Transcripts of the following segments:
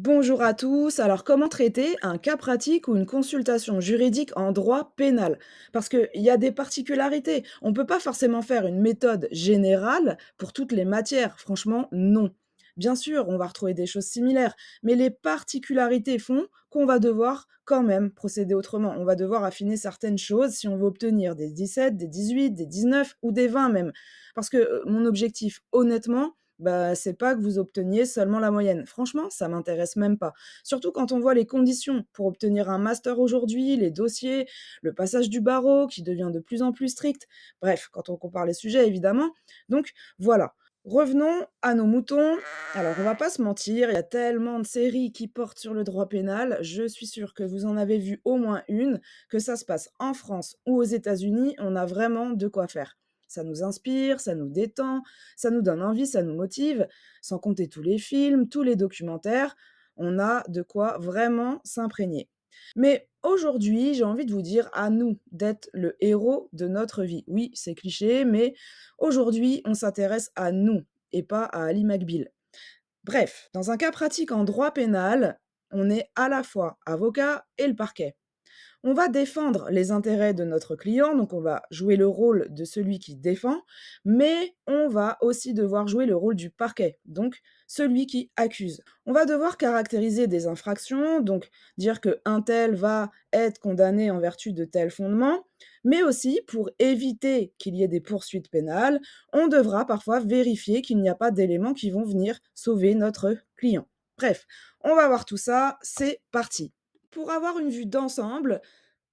Bonjour à tous. Alors, comment traiter un cas pratique ou une consultation juridique en droit pénal? Parce qu'il y a des particularités. On ne peut pas forcément faire une méthode générale pour toutes les matières. Franchement, non. Bien sûr, on va retrouver des choses similaires, mais les particularités font qu'on va devoir quand même procéder autrement. On va devoir affiner certaines choses si on veut obtenir des 17, des 18, des 19 ou des 20 même. Parce que mon objectif, honnêtement, bah, c'est pas que vous obteniez seulement la moyenne. Franchement, ça m'intéresse même pas. Surtout quand on voit les conditions pour obtenir un master aujourd'hui, les dossiers, le passage du barreau qui devient de plus en plus strict. Bref, quand on compare les sujets, évidemment. Donc voilà. Revenons à nos moutons. Alors, on va pas se mentir, il y a tellement de séries qui portent sur le droit pénal. Je suis sûre que vous en avez vu au moins une, que ça se passe en France ou aux États-Unis, on a vraiment de quoi faire. Ça nous inspire, ça nous détend, ça nous donne envie, ça nous motive, sans compter tous les films, tous les documentaires, on a de quoi vraiment s'imprégner. Mais aujourd'hui, j'ai envie de vous dire à nous d'être le héros de notre vie. Oui, c'est cliché, mais aujourd'hui, on s'intéresse à nous et pas à Ali McBeal. Bref, dans un cas pratique en droit pénal, on est à la fois avocat et le parquet. On va défendre les intérêts de notre client, donc on va jouer le rôle de celui qui défend, mais on va aussi devoir jouer le rôle du parquet, donc celui qui accuse. On va devoir caractériser des infractions, donc dire que un tel va être condamné en vertu de tel fondement, mais aussi pour éviter qu'il y ait des poursuites pénales, on devra parfois vérifier qu'il n'y a pas d'éléments qui vont venir sauver notre client. Bref, on va voir tout ça, c'est parti. Pour avoir une vue d'ensemble,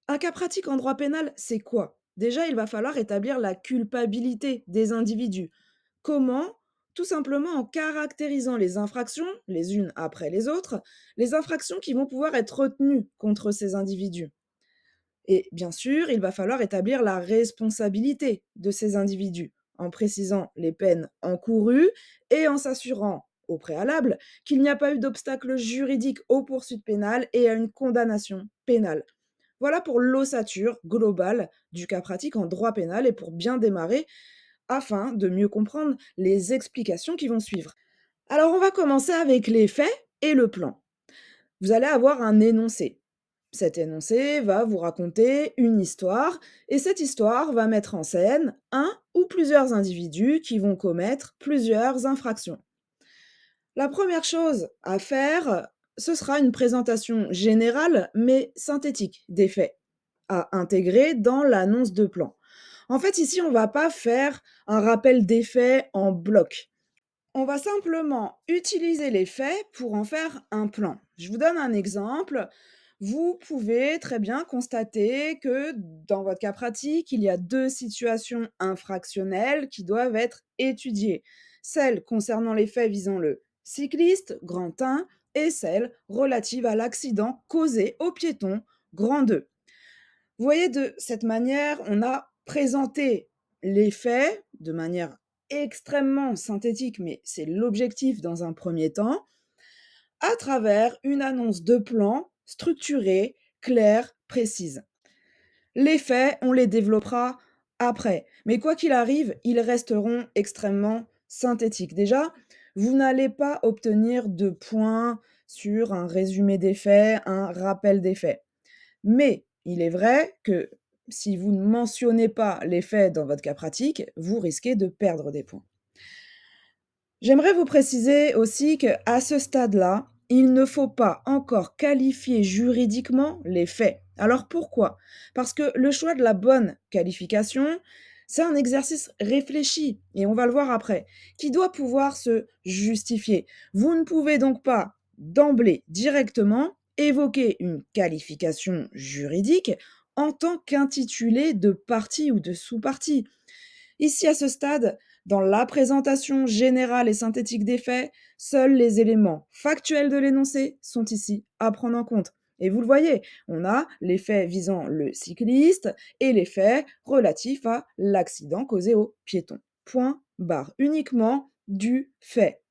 un cas pratique en droit pénal, c'est quoi? Déjà, il va falloir établir la culpabilité des individus. Comment? Tout simplement en caractérisant les infractions, les unes après les autres, les infractions qui vont pouvoir être retenues contre ces individus. Et bien sûr, il va falloir établir la responsabilité de ces individus, en précisant les peines encourues et en s'assurant au préalable qu'il n'y a pas eu d'obstacle juridique aux poursuites pénales et à une condamnation pénale. Voilà pour l'ossature globale du cas pratique en droit pénal et pour bien démarrer, afin de mieux comprendre les explications qui vont suivre. Alors on va commencer avec les faits et le plan. Vous allez avoir un énoncé. Cet énoncé va vous raconter une histoire et cette histoire va mettre en scène un ou plusieurs individus qui vont commettre plusieurs infractions. La première chose à faire, ce sera une présentation générale mais synthétique des faits à intégrer dans l'annonce de plan. En fait, ici, on ne va pas faire un rappel des faits en bloc. On va simplement utiliser les faits pour en faire un plan. Je vous donne un exemple. Vous pouvez très bien constater que dans votre cas pratique, il y a deux situations infractionnelles qui doivent être étudiées. Celle concernant les faits visant le cycliste, grand 1, et celle relative à l'accident causé au piéton, grand 2. Vous voyez, de cette manière, on a présenté les faits de manière extrêmement synthétique, mais c'est l'objectif dans un premier temps, à travers une annonce de plan structurée, claire, précise. Les faits, on les développera après, mais quoi qu'il arrive, ils resteront extrêmement synthétiques. Déjà, vous n'allez pas obtenir de points sur un résumé des faits, un rappel des faits. Mais il est vrai que si vous ne mentionnez pas les faits dans votre cas pratique, vous risquez de perdre des points. J'aimerais vous préciser aussi qu'à ce stade-là, il ne faut pas encore qualifier juridiquement les faits. Alors pourquoi? Parce que le choix de la bonne qualification, c'est un exercice réfléchi, et on va le voir après, qui doit pouvoir se justifier. Vous ne pouvez donc pas, d'emblée, directement, évoquer une qualification juridique en tant qu'intitulé de partie ou de sous-partie. Ici, à ce stade, dans la présentation générale et synthétique des faits, seuls les éléments factuels de l'énoncé sont ici à prendre en compte. Et vous le voyez, on a les faits visant le cycliste et les faits relatifs à l'accident causé au piéton. Point barre. Uniquement du fait.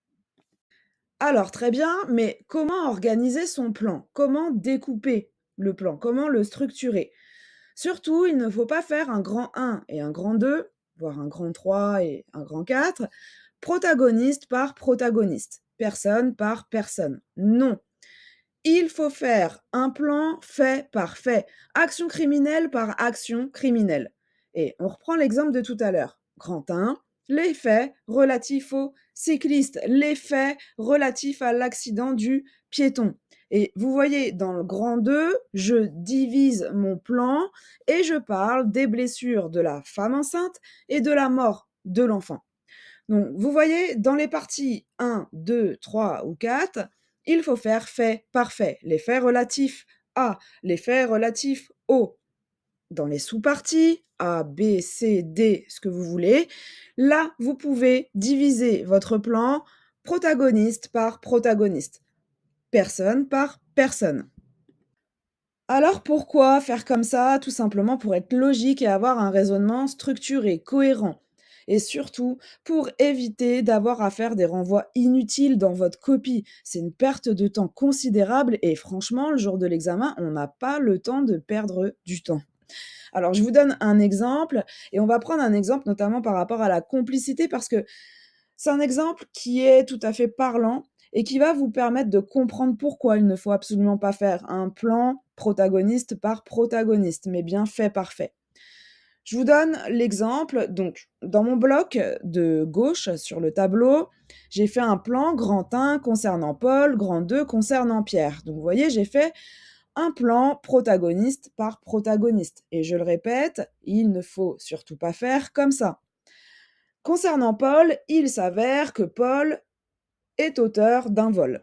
Alors très bien, mais comment organiser son plan? Comment découper le plan? Comment le structurer? Surtout, il ne faut pas faire un grand 1 et un grand 2, voire un grand 3 et un grand 4, protagoniste par protagoniste, personne par personne. Non. Il faut faire un plan fait par fait, action criminelle par action criminelle. Et on reprend l'exemple de tout à l'heure. Grand 1, les faits relatifs aux cyclistes, les faits relatifs à l'accident du piéton. Et vous voyez, dans le grand 2, je divise mon plan et je parle des blessures de la femme enceinte et de la mort de l'enfant. Donc, vous voyez, dans les parties 1, 2, 3 ou 4, il faut faire fait par fait. Les faits relatifs à, les faits relatifs au. Dans les sous-parties A, B, C, D, ce que vous voulez, là, vous pouvez diviser votre plan protagoniste par protagoniste, personne par personne. Alors pourquoi faire comme ça? Tout simplement pour être logique et avoir un raisonnement structuré, cohérent. Et surtout, pour éviter d'avoir à faire des renvois inutiles dans votre copie. C'est une perte de temps considérable et franchement, le jour de l'examen, on n'a pas le temps de perdre du temps. Alors, je vous donne un exemple et on va prendre un exemple notamment par rapport à la complicité parce que c'est un exemple qui est tout à fait parlant et qui va vous permettre de comprendre pourquoi il ne faut absolument pas faire un plan protagoniste par protagoniste, mais bien fait par fait. Je vous donne l'exemple, donc dans mon bloc de gauche sur le tableau, j'ai fait un plan grand 1 concernant Paul, grand 2 concernant Pierre. Donc vous voyez, j'ai fait un plan protagoniste par protagoniste. Et je le répète, il ne faut surtout pas faire comme ça. Concernant Paul, il s'avère que Paul est auteur d'un vol.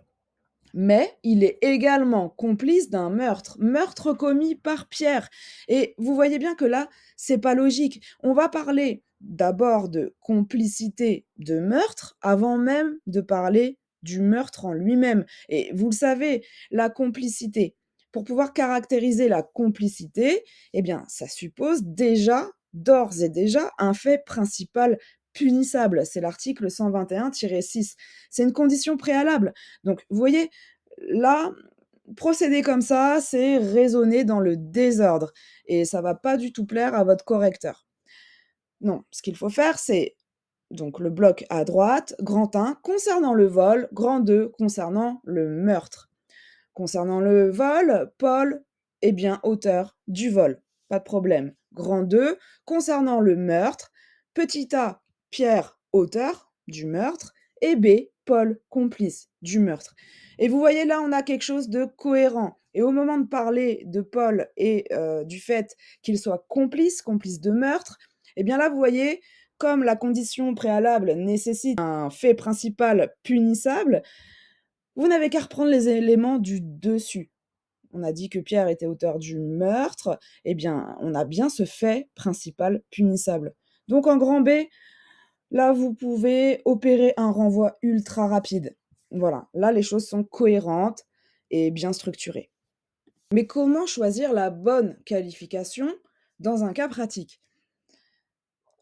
Mais il est également complice d'un meurtre, meurtre commis par Pierre. Et vous voyez bien que là, c'est pas logique. On va parler d'abord de complicité de meurtre avant même de parler du meurtre en lui-même. Et vous le savez, la complicité, pour pouvoir caractériser la complicité, eh bien, ça suppose déjà, d'ores et déjà, un fait principal punissable. C'est l'article 121-6. C'est une condition préalable. Donc, vous voyez, là, procéder comme ça, c'est raisonner dans le désordre et ça va pas du tout plaire à votre correcteur. Non, ce qu'il faut faire, c'est donc le bloc à droite, grand 1 concernant le vol, grand 2 concernant le meurtre. Concernant le vol, Paul est bien auteur du vol, pas de problème. Grand 2 concernant le meurtre, petit a, Pierre, auteur du meurtre, et B, Paul, complice du meurtre. Et vous voyez là, on a quelque chose de cohérent. Et au moment de parler de Paul et du fait qu'il soit complice, complice de meurtre, eh bien là, vous voyez, comme la condition préalable nécessite un fait principal punissable, vous n'avez qu'à reprendre les éléments du dessus. On a dit que Pierre était auteur du meurtre, eh bien, on a bien ce fait principal punissable. Donc en grand B, là, vous pouvez opérer un renvoi ultra rapide. Voilà, là, les choses sont cohérentes et bien structurées. Mais comment choisir la bonne qualification dans un cas pratique?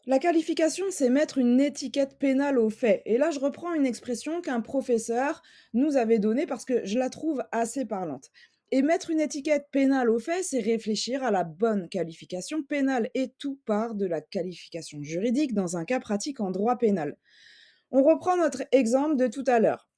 La qualification, c'est mettre une étiquette pénale aux faits. Et là, je reprends une expression qu'un professeur nous avait donnée parce que je la trouve assez parlante. Et mettre une étiquette pénale aux faits, c'est réfléchir à la bonne qualification pénale. Et tout part de la qualification juridique dans un cas pratique en droit pénal. On reprend notre exemple de tout à l'heure.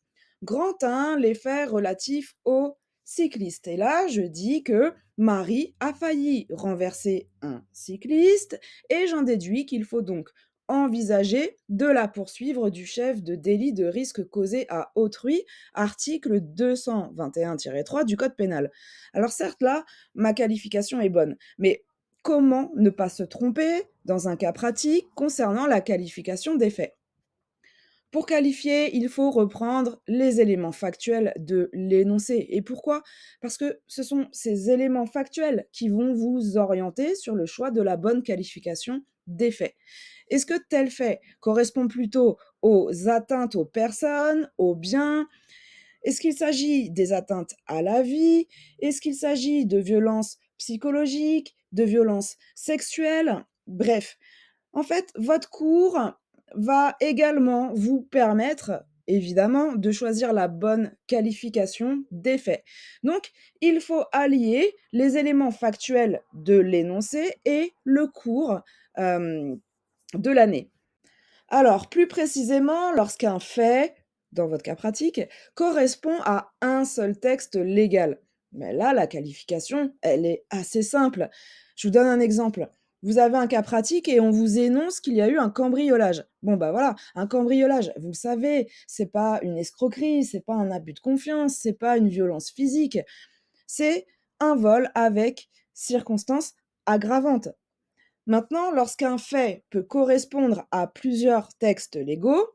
Grand 1, les faits relatifs aux cyclistes. Et là, je dis que Marie a failli renverser un cycliste et j'en déduis qu'il faut donc envisager de la poursuivre du chef de délit de risque causé à autrui, article 221-3 du Code pénal. Alors certes, là, ma qualification est bonne, mais comment ne pas se tromper dans un cas pratique concernant la qualification des faits? Pour qualifier, il faut reprendre les éléments factuels de l'énoncé. Et pourquoi? Parce que ce sont ces éléments factuels qui vont vous orienter sur le choix de la bonne qualification des faits. Est-ce que tel fait correspond plutôt aux atteintes aux personnes, aux biens? Est-ce qu'il s'agit des atteintes à la vie? Est-ce qu'il s'agit de violences psychologiques, de violences sexuelles? Bref, en fait, votre cours va également vous permettre, évidemment, de choisir la bonne qualification des faits. Donc, il faut allier les éléments factuels de l'énoncé et le cours de l'année. Alors, plus précisément, lorsqu'un fait dans votre cas pratique, correspond à un seul texte légal. Mais là, la qualification, elle est assez simple. Je vous donne un exemple. Vous avez un cas pratique et on vous énonce qu'il y a eu un cambriolage. Bon, bah voilà, un cambriolage, vous le savez, c'est pas une escroquerie, c'est pas un abus de confiance, c'est pas une violence physique, c'est un vol avec circonstances aggravantes. Maintenant, lorsqu'un fait peut correspondre à plusieurs textes légaux,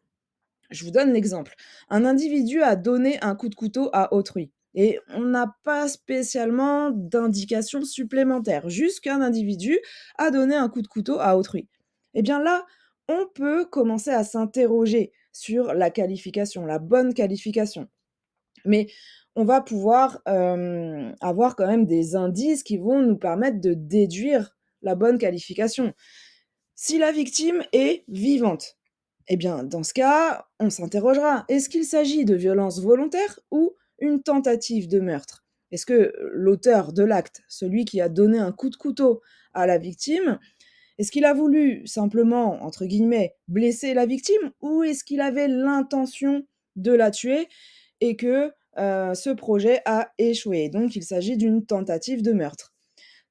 je vous donne l'exemple. Un individu a donné un coup de couteau à autrui et on n'a pas spécialement d'indication supplémentaire, juste qu'un individu a donné un coup de couteau à autrui. Eh bien là, on peut commencer à s'interroger sur la qualification, la bonne qualification. Mais on va pouvoir, avoir quand même des indices qui vont nous permettre de déduire la bonne qualification. Si la victime est vivante, eh bien, dans ce cas, on s'interrogera. Est-ce qu'il s'agit de violence volontaire ou une tentative de meurtre? Est-ce que l'auteur de l'acte, celui qui a donné un coup de couteau à la victime, est-ce qu'il a voulu simplement, entre guillemets, blesser la victime ou est-ce qu'il avait l'intention de la tuer et que ce projet a échoué? Donc, il s'agit d'une tentative de meurtre.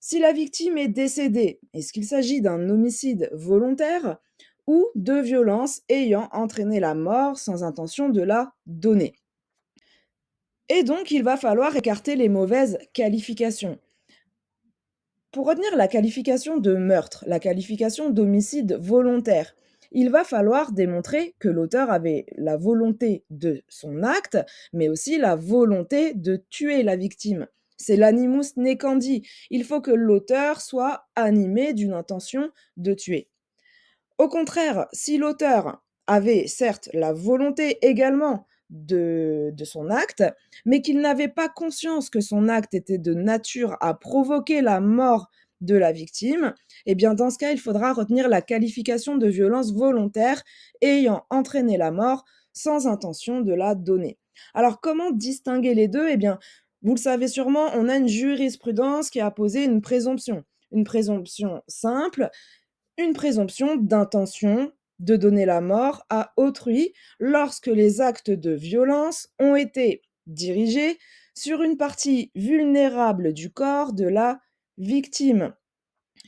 Si la victime est décédée, est-ce qu'il s'agit d'un homicide volontaire ou de violences ayant entraîné la mort sans intention de la donner? Et donc, il va falloir écarter les mauvaises qualifications. Pour retenir la qualification de meurtre, la qualification d'homicide volontaire, il va falloir démontrer que l'auteur avait la volonté de son acte, mais aussi la volonté de tuer la victime. C'est l'animus necandi. Il faut que l'auteur soit animé d'une intention de tuer. Au contraire, si l'auteur avait certes la volonté également de son acte, mais qu'il n'avait pas conscience que son acte était de nature à provoquer la mort de la victime, eh bien dans ce cas, il faudra retenir la qualification de violence volontaire ayant entraîné la mort sans intention de la donner. Alors comment distinguer les deux? Eh bien, vous le savez sûrement, on a une jurisprudence qui a posé une présomption. Une présomption simple, une présomption d'intention de donner la mort à autrui lorsque les actes de violence ont été dirigés sur une partie vulnérable du corps de la victime.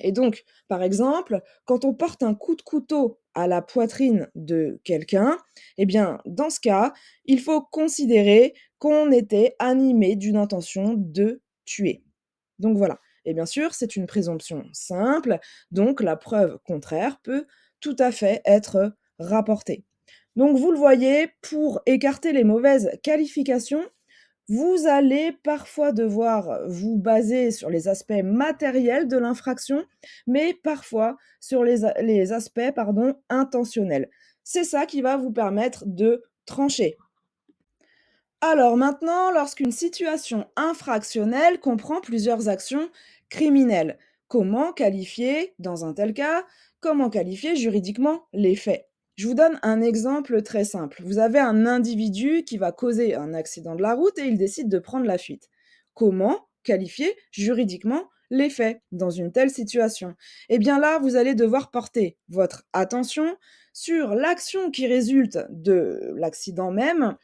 Et donc, par exemple, quand on porte un coup de couteau à la poitrine de quelqu'un, eh bien, dans ce cas, il faut considérer qu'on était animé d'une intention de tuer. Donc voilà. Et bien sûr, c'est une présomption simple, donc la preuve contraire peut tout à fait être rapportée. Donc vous le voyez, pour écarter les mauvaises qualifications, vous allez parfois devoir vous baser sur les aspects matériels de l'infraction, mais parfois sur les aspects, pardon, intentionnels. C'est ça qui va vous permettre de trancher. Alors maintenant, lorsqu'une situation infractionnelle comprend plusieurs actions criminelles, comment qualifier, dans un tel cas, comment qualifier juridiquement les faits? Je vous donne un exemple très simple. Vous avez un individu qui va causer un accident de la route et il décide de prendre la fuite. Comment qualifier juridiquement les faits dans une telle situation? Eh bien là, vous allez devoir porter votre attention sur l'action qui résulte de l'accident même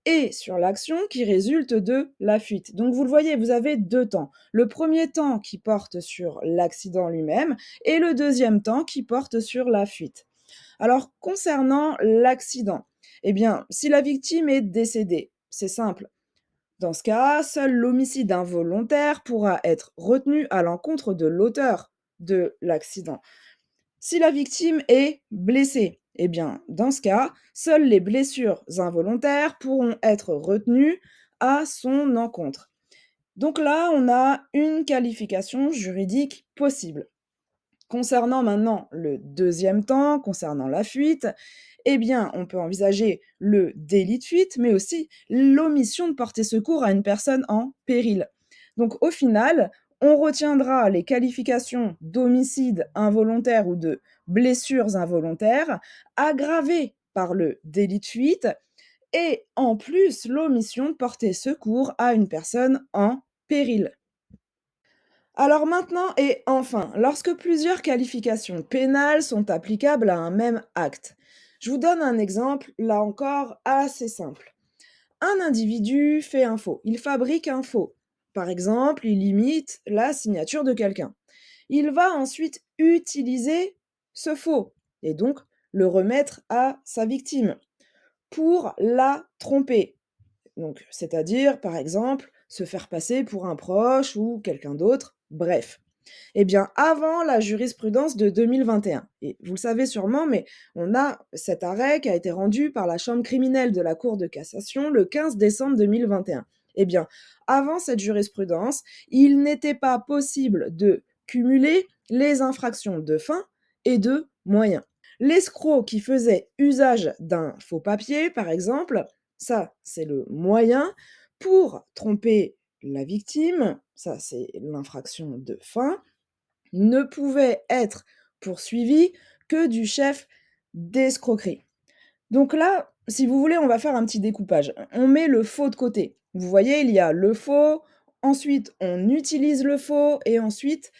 et sur l'action qui résulte de la fuite. Donc vous le voyez, vous avez 2 temps. Le premier temps qui porte sur l'accident lui-même et le deuxième temps qui porte sur la fuite. Alors concernant l'accident, eh bien, si la victime est décédée, c'est simple. Dans ce cas, seul l'homicide involontaire pourra être retenu à l'encontre de l'auteur de l'accident. Si la victime est blessée, eh bien, dans ce cas, seules les blessures involontaires pourront être retenues à son encontre. Donc là, on a une qualification juridique possible. Concernant maintenant le deuxième temps, concernant la fuite, eh bien, on peut envisager le délit de fuite, mais aussi l'omission de porter secours à une personne en péril. Donc, au final, on retiendra les qualifications d'homicide involontaire ou de blessures involontaires aggravées par le délit de fuite et en plus l'omission de porter secours à une personne en péril. Alors maintenant et enfin, lorsque plusieurs qualifications pénales sont applicables à un même acte, Je vous donne un exemple, là encore, assez simple. Un individu fait un faux, il fabrique un faux. Par exemple, il imite la signature de quelqu'un. Il va ensuite utiliser ce faux et donc le remettre à sa victime pour la tromper. Donc, c'est-à-dire, par exemple, se faire passer pour un proche ou quelqu'un d'autre, bref. Eh bien, avant la jurisprudence de 2021, et vous le savez sûrement, mais on a cet arrêt qui a été rendu par la chambre criminelle de la Cour de cassation le 15 décembre 2021. Eh bien, avant cette jurisprudence, il n'était pas possible de cumuler les infractions de fin et de moyen. L'escroc qui faisait usage d'un faux papier, par exemple, ça, c'est le moyen pour tromper la victime, ça, c'est l'infraction de fin, ne pouvait être poursuivi que du chef d'escroquerie. Donc là, si vous voulez, on va faire un petit découpage. On met le faux de côté. Vous voyez, il y a le faux, ensuite on utilise le faux et ensuite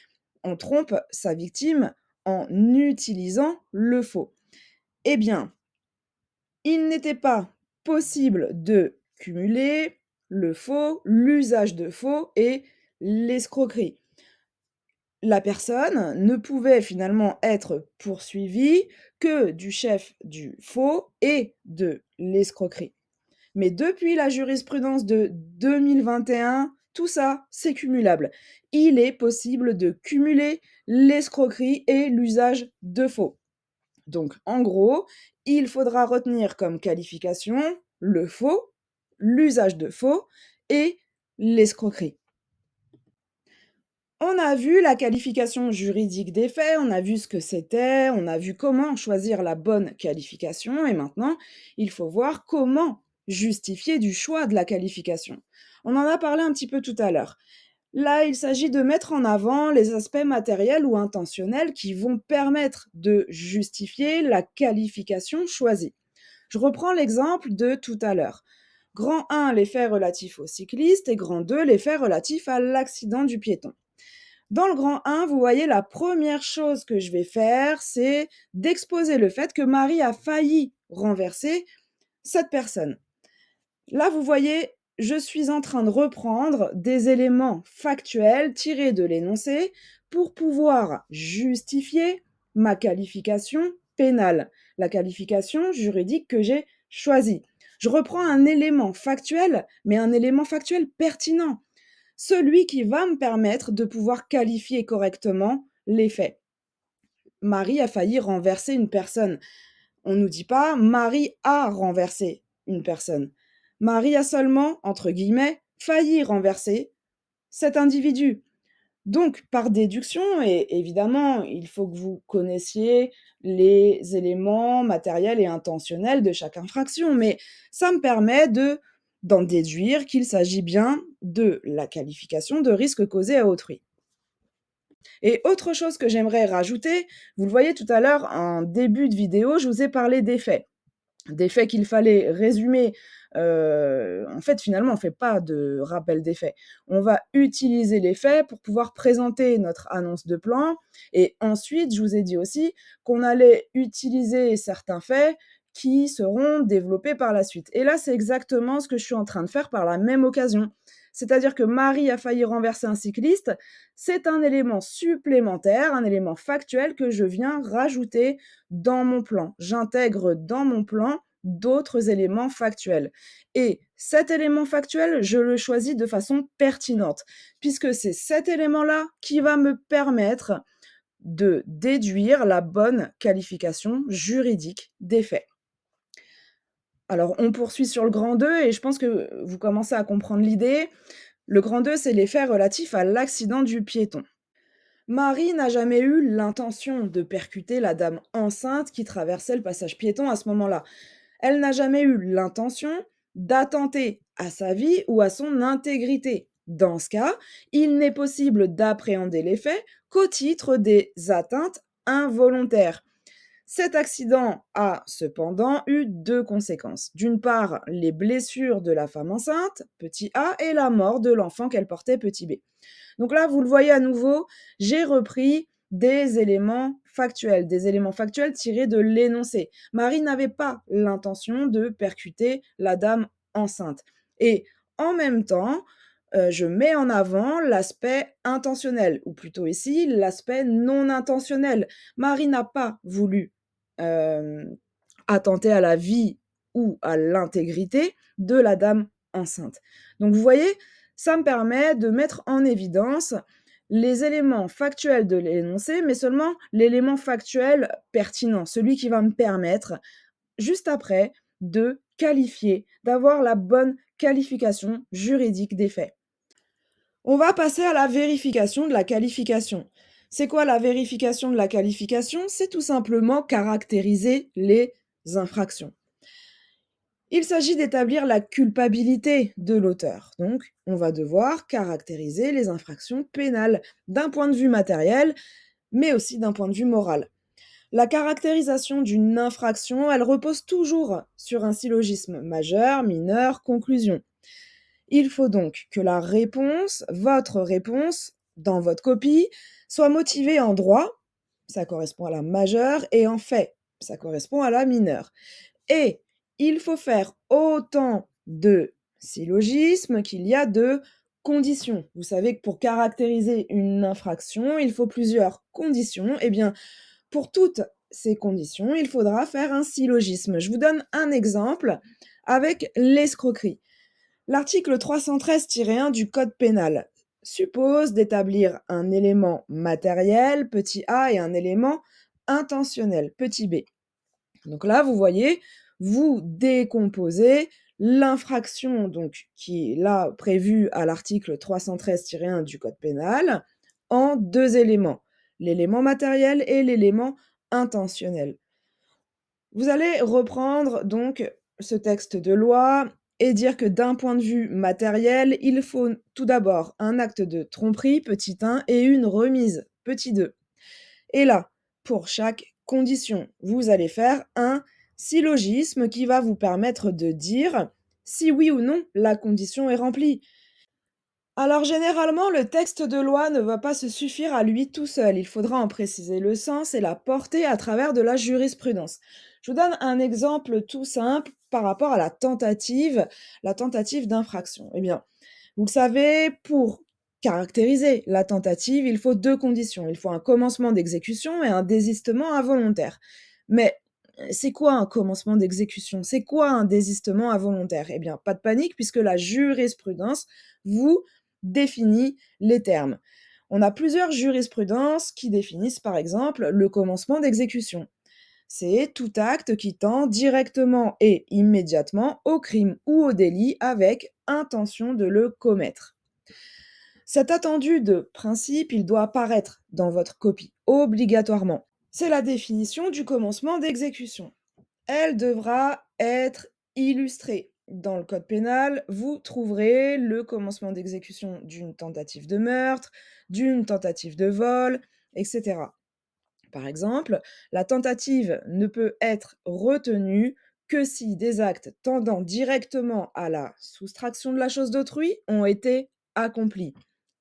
on trompe sa victime en utilisant le faux. Eh bien, il n'était pas possible de cumuler le faux, l'usage de faux et l'escroquerie. La personne ne pouvait finalement être poursuivie que du chef du faux et de l'escroquerie. Mais depuis la jurisprudence de 2021, tout ça, c'est cumulable. Il est possible de cumuler l'escroquerie et l'usage de faux. Donc, en gros, il faudra retenir comme qualification le faux, l'usage de faux et l'escroquerie. On a vu la qualification juridique des faits, on a vu ce que c'était, on a vu comment choisir la bonne qualification et maintenant, il faut voir comment justifier du choix de la qualification. On en a parlé un petit peu tout à l'heure. Là, il s'agit de mettre en avant les aspects matériels ou intentionnels qui vont permettre de justifier la qualification choisie. Je reprends l'exemple de tout à l'heure. Grand 1, les faits relatifs aux cyclistes et grand 2, les faits relatifs à l'accident du piéton. Dans le grand 1, vous voyez, la première chose que je vais faire, c'est d'exposer le fait que Marie a failli renverser cette personne. Là, vous voyez, je suis en train de reprendre des éléments factuels tirés de l'énoncé pour pouvoir justifier ma qualification pénale, la qualification juridique que j'ai choisie. Je reprends un élément factuel, mais un élément factuel pertinent, celui qui va me permettre de pouvoir qualifier correctement les faits. Marie a failli renverser une personne. On ne nous dit pas Marie a renversé une personne. Marie a seulement, entre guillemets, failli renverser cet individu. Donc, par déduction, et évidemment, il faut que vous connaissiez les éléments matériels et intentionnels de chaque infraction, mais ça me permet d'en déduire qu'il s'agit bien de la qualification de risque causé à autrui. Et autre chose que j'aimerais rajouter, vous le voyez tout à l'heure en début de vidéo, je vous ai parlé des faits. Des faits qu'il fallait résumer, en fait, finalement, on ne fait pas de rappel des faits. On va utiliser les faits pour pouvoir présenter notre annonce de plan et ensuite, je vous ai dit aussi qu'on allait utiliser certains faits qui seront développés par la suite et là, c'est exactement ce que je suis en train de faire par la même occasion. C'est-à-dire que Marie a failli renverser un cycliste, c'est un élément supplémentaire, un élément factuel que je viens rajouter dans mon plan. J'intègre dans mon plan d'autres éléments factuels. Et cet élément factuel, je le choisis de façon pertinente, puisque c'est cet élément-là qui va me permettre de déduire la bonne qualification juridique des faits. Alors, on poursuit sur le grand 2 et je pense que vous commencez à comprendre l'idée. Le grand 2, c'est les faits relatifs à l'accident du piéton. Marie n'a jamais eu l'intention de percuter la dame enceinte qui traversait le passage piéton à ce moment-là. Elle n'a jamais eu l'intention d'attenter à sa vie ou à son intégrité. Dans ce cas, il n'est possible d'appréhender les faits qu'au titre des atteintes involontaires. Cet accident a cependant eu deux conséquences. D'une part, les blessures de la femme enceinte, petit a, et la mort de l'enfant qu'elle portait, petit b. Donc là, vous le voyez à nouveau, j'ai repris des éléments factuels, des éléments factuels tirés de l'énoncé. Marie n'avait pas l'intention de percuter la dame enceinte. Et en même temps, je mets en avant l'aspect intentionnel, ou plutôt ici, l'aspect non intentionnel. Marie n'a pas voulu, hem, attenter à la vie ou à l'intégrité de la dame enceinte. Donc vous voyez, ça me permet de mettre en évidence les éléments factuels de l'énoncé, mais seulement l'élément factuel pertinent, celui qui va me permettre, juste après, de qualifier, d'avoir la bonne qualification juridique des faits. On va passer à la vérification de la qualification. C'est quoi la vérification de la qualification? C'est tout simplement caractériser les infractions. Il s'agit d'établir la culpabilité de l'auteur. Donc, on va devoir caractériser les infractions pénales d'un point de vue matériel, mais aussi d'un point de vue moral. La caractérisation d'une infraction, elle repose toujours sur un syllogisme majeur, mineur, conclusion. Il faut donc que la réponse, votre réponse, dans votre copie, soit motivée en droit, ça correspond à la majeure, et en fait, ça correspond à la mineure. Et il faut faire autant de syllogismes qu'il y a de conditions. Vous savez que pour caractériser une infraction, il faut plusieurs conditions. Eh bien, pour toutes ces conditions, il faudra faire un syllogisme. Je vous donne un exemple avec l'escroquerie. L'article 313-1 du Code pénal suppose d'établir un élément matériel, petit a, et un élément intentionnel, petit b. Donc là, vous voyez, vous décomposez l'infraction donc qui est là prévue à l'article 313-1 du Code pénal en deux éléments, l'élément matériel et l'élément intentionnel. Vous allez reprendre donc ce texte de loi et dire que d'un point de vue matériel, il faut tout d'abord un acte de tromperie, petit 1, et une remise, petit 2. Et là, pour chaque condition, vous allez faire un syllogisme qui va vous permettre de dire si oui ou non la condition est remplie. Alors généralement, le texte de loi ne va pas se suffire à lui tout seul. Il faudra en préciser le sens et la portée à travers de la jurisprudence. Je vous donne un exemple tout simple par rapport à la tentative d'infraction. Eh bien, vous le savez, pour caractériser la tentative, il faut deux conditions. Il faut un commencement d'exécution et un désistement involontaire. Mais c'est quoi un commencement d'exécution? C'est quoi un désistement involontaire? Eh bien, pas de panique puisque la jurisprudence vous définit les termes. On a plusieurs jurisprudences qui définissent par exemple le commencement d'exécution. C'est tout acte qui tend directement et immédiatement au crime ou au délit avec intention de le commettre. Cet attendu de principe, il doit apparaître dans votre copie, obligatoirement. C'est la définition du commencement d'exécution. Elle devra être illustrée. Dans le code pénal, vous trouverez le commencement d'exécution d'une tentative de meurtre, d'une tentative de vol, etc. Par exemple, la tentative ne peut être retenue que si des actes tendant directement à la soustraction de la chose d'autrui ont été accomplis.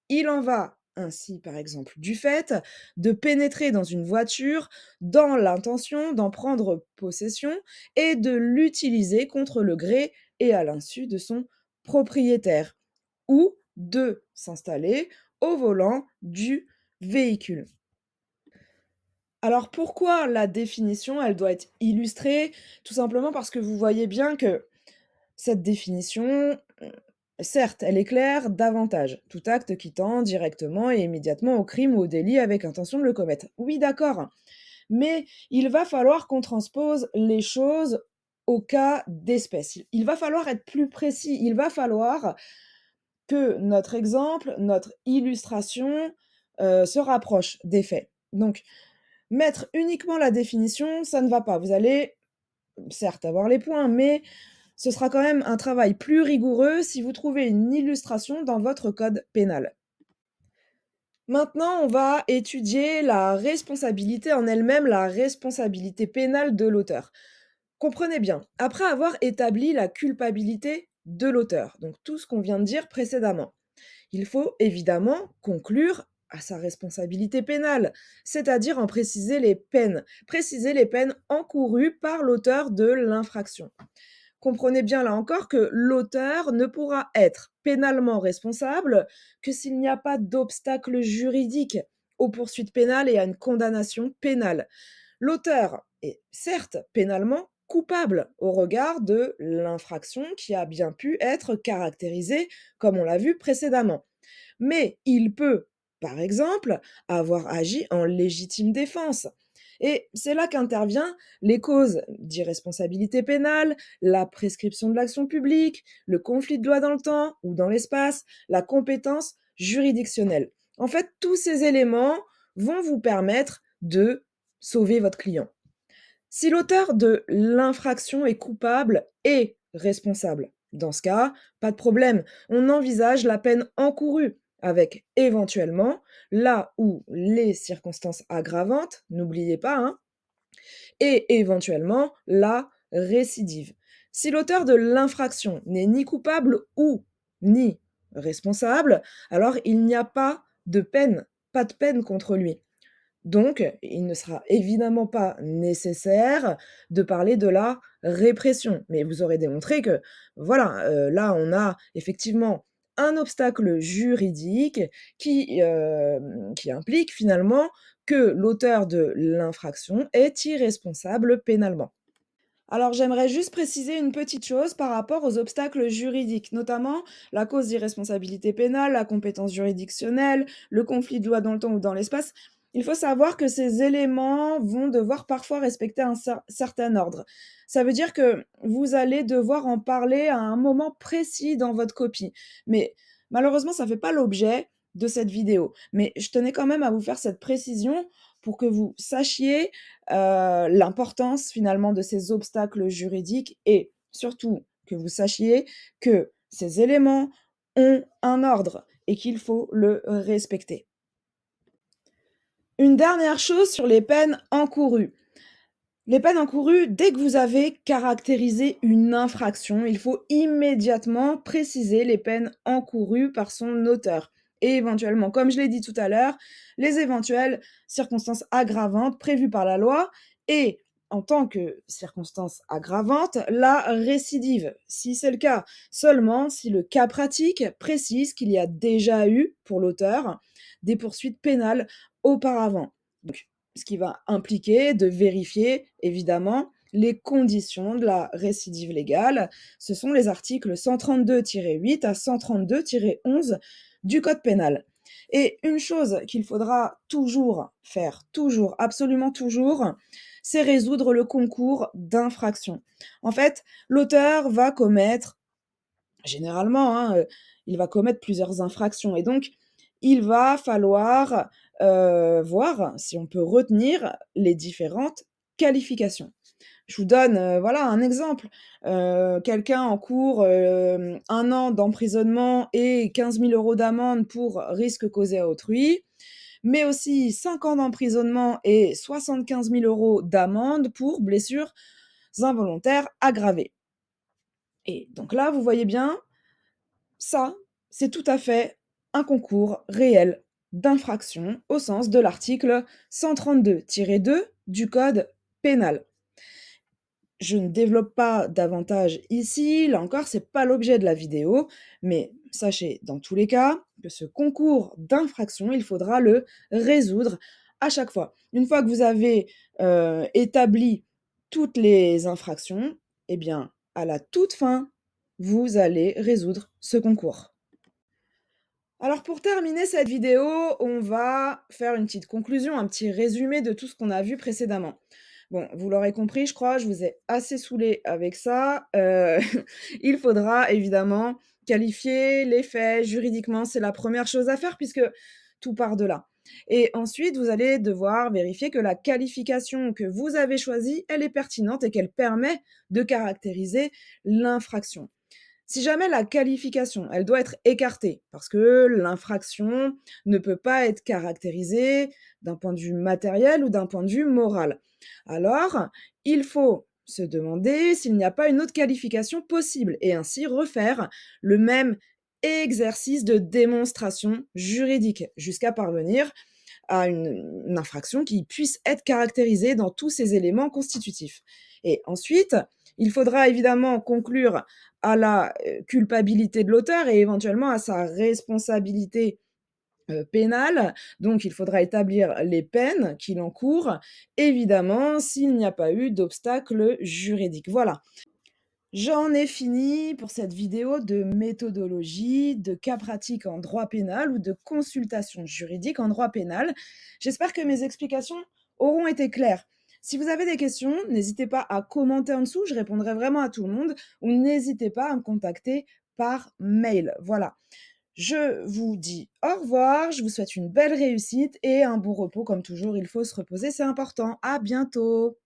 Il en va ainsi, par exemple, du fait de pénétrer dans une voiture dans l'intention d'en prendre possession et de l'utiliser contre le gré et à l'insu de son propriétaire, ou de s'installer au volant du véhicule. Alors pourquoi la définition, elle doit être illustrée? Tout simplement parce que vous voyez bien que cette définition, certes, elle éclaire davantage tout acte qui tend directement et immédiatement au crime ou au délit avec intention de le commettre. Oui, d'accord, mais il va falloir qu'on transpose les choses au cas d'espèce. Il va falloir être plus précis. Il va falloir que notre exemple, notre illustration, se rapproche des faits. Donc, mettre uniquement la définition, ça ne va pas. Vous allez, certes, avoir les points, mais ce sera quand même un travail plus rigoureux si vous trouvez une illustration dans votre code pénal. Maintenant, on va étudier la responsabilité en elle-même, la responsabilité pénale de l'auteur. Comprenez bien, après avoir établi la culpabilité de l'auteur, donc tout ce qu'on vient de dire précédemment, il faut évidemment conclure à sa responsabilité pénale, c'est-à-dire en préciser les peines encourues par l'auteur de l'infraction. Comprenez bien là encore que l'auteur ne pourra être pénalement responsable que s'il n'y a pas d'obstacle juridique aux poursuites pénales et à une condamnation pénale. L'auteur est certes pénalement coupable au regard de l'infraction qui a bien pu être caractérisée comme on l'a vu précédemment. Mais il peut, par exemple, avoir agi en légitime défense. Et c'est là qu'intervient les causes d'irresponsabilité pénale, la prescription de l'action publique, le conflit de loi dans le temps ou dans l'espace, la compétence juridictionnelle. En fait, tous ces éléments vont vous permettre de sauver votre client. Si l'auteur de l'infraction est coupable et responsable, dans ce cas, pas de problème, on envisage la peine encourue avec éventuellement, là où les circonstances aggravantes, n'oubliez pas, hein, et éventuellement la récidive. Si l'auteur de l'infraction n'est ni coupable ou ni responsable, alors il n'y a pas de peine contre lui. Donc, il ne sera évidemment pas nécessaire de parler de la répression. Mais vous aurez démontré que, voilà, là, on a effectivement un obstacle juridique qui implique finalement que l'auteur de l'infraction est irresponsable pénalement. Alors j'aimerais juste préciser une petite chose par rapport aux obstacles juridiques, notamment la cause d'irresponsabilité pénale, la compétence juridictionnelle, le conflit de loi dans le temps ou dans l'espace. Il faut savoir que ces éléments vont devoir parfois respecter un certain ordre. Ça veut dire que vous allez devoir en parler à un moment précis dans votre copie. Mais malheureusement, ça ne fait pas l'objet de cette vidéo. Mais je tenais quand même à vous faire cette précision pour que vous sachiez l'importance finalement de ces obstacles juridiques et surtout que vous sachiez que ces éléments ont un ordre et qu'il faut le respecter. Une dernière chose sur les peines encourues. Les peines encourues, dès que vous avez caractérisé une infraction, il faut immédiatement préciser les peines encourues par son auteur et éventuellement, comme je l'ai dit tout à l'heure, les éventuelles circonstances aggravantes prévues par la loi et, en tant que circonstance aggravante, la récidive, si c'est le cas, seulement si le cas pratique précise qu'il y a déjà eu, pour l'auteur, des poursuites pénales auparavant. Donc, ce qui va impliquer de vérifier, évidemment, les conditions de la récidive légale. Ce sont les articles 132-8 à 132-11 du code pénal. Et une chose qu'il faudra toujours faire, toujours, absolument toujours, c'est résoudre le concours d'infraction. En fait, l'auteur va commettre, généralement, hein, il va commettre plusieurs infractions et donc il va falloir, voir si on peut retenir les différentes qualifications. Je vous donne, voilà un exemple. Quelqu'un encourt, 1 an d'emprisonnement et 15 000 € d'amende pour risque causé à autrui, mais aussi 5 ans d'emprisonnement et 75 000 € d'amende pour blessures involontaires aggravées. Et donc là, vous voyez bien, ça, c'est tout à fait un concours réel d'infraction au sens de l'article 132-2 du code pénal. Je ne développe pas davantage ici, là encore, c'est pas l'objet de la vidéo, mais sachez dans tous les cas que ce concours d'infraction, il faudra le résoudre à chaque fois. Une fois que vous avez établi toutes les infractions, eh bien, à la toute fin, vous allez résoudre ce concours. Alors pour terminer cette vidéo, on va faire une petite conclusion, un petit résumé de tout ce qu'on a vu précédemment. Bon, vous l'aurez compris, je crois, je vous ai assez saoulé avec ça. Il faudra évidemment qualifier les faits juridiquement, c'est la première chose à faire puisque tout part de là. Et ensuite, vous allez devoir vérifier que la qualification que vous avez choisie, elle est pertinente et qu'elle permet de caractériser l'infraction. Si jamais la qualification, elle doit être écartée parce que l'infraction ne peut pas être caractérisée d'un point de vue matériel ou d'un point de vue moral, alors il faut se demander s'il n'y a pas une autre qualification possible et ainsi refaire le même exercice de démonstration juridique, jusqu'à parvenir à une infraction qui puisse être caractérisée dans tous ces éléments constitutifs. Et ensuite, il faudra évidemment conclure à la culpabilité de l'auteur et éventuellement à sa responsabilité pénale. Donc il faudra établir les peines qu'il encourt, évidemment, s'il n'y a pas eu d'obstacle juridique. Voilà, j'en ai fini pour cette vidéo de méthodologie, de cas pratiques en droit pénal ou de consultation juridique en droit pénal. J'espère que mes explications auront été claires. Si vous avez des questions, n'hésitez pas à commenter en dessous, je répondrai vraiment à tout le monde, ou n'hésitez pas à me contacter par mail. Voilà. Je vous dis au revoir, je vous souhaite une belle réussite et un bon repos comme toujours, il faut se reposer, c'est important. À bientôt.